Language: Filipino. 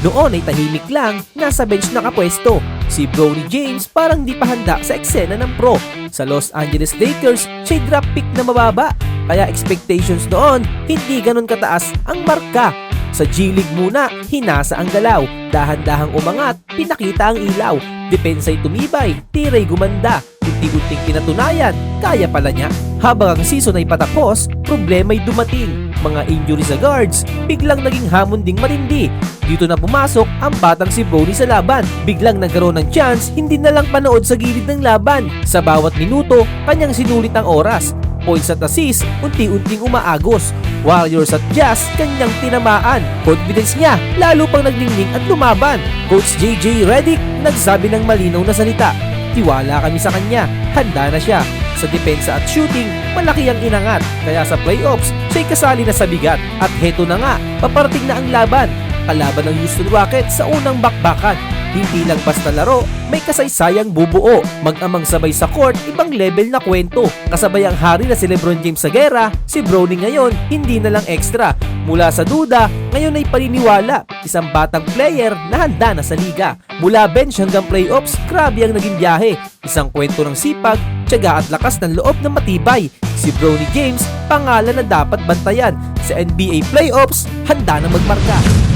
Noon ay tahimik lang, nasa bench nakapwesto. Si Bronny James parang di pa handa sa eksena ng pro. Sa Los Angeles Lakers, siya'y draft pick na mababa. Kaya expectations noon, hindi ganun kataas ang marka. Sa G-League muna, hinasa ang galaw. Dahan-dahang umangat, pinakita ang ilaw. Depensa'y tumibay, tiray gumanda. Unti-unting pinatunayan, kaya pala niya. Habang ang season ay patapos, problema'y dumating. Mga injury sa guards, biglang naging hamon ding matindi. Dito na pumasok ang batang si Bronny sa laban. Biglang nagkaroon ng chance, hindi na lang panood sa gilid ng laban. Sa bawat minuto, kanyang sinulit ang oras. Points at assist, unti-unting umaagos. Warriors at Jazz, kanyang tinamaan. Confidence niya, lalo pang naglingning at lumaban. Coach JJ Redick, nagsabi ng malinaw na salita. Tiwala kami sa kanya, handa na siya. Sa depensa at shooting, malaki ang inangat. Kaya sa playoffs, siya'y kasali na sa bigat. At heto na nga, paparating na ang laban. Kalaban ng Houston Rockets sa unang bakbakan. Hindi lang basta laro, may kasaysayang bubuo. Mag-amang sabay sa court, ibang level na kwento. Kasabay ang hari na si LeBron James sa gera, si Bronny ngayon, hindi na lang extra. Mula sa duda, ngayon ay paniniwala. Isang batang player na handa na sa liga. Mula bench hanggang playoffs, grabe ang naging biyahe. Isang kwento ng sipag, tiyaga at lakas ng loob na matibay. Si Bronny James, pangalan na dapat bantayan. Sa NBA playoffs, handa na magmarka.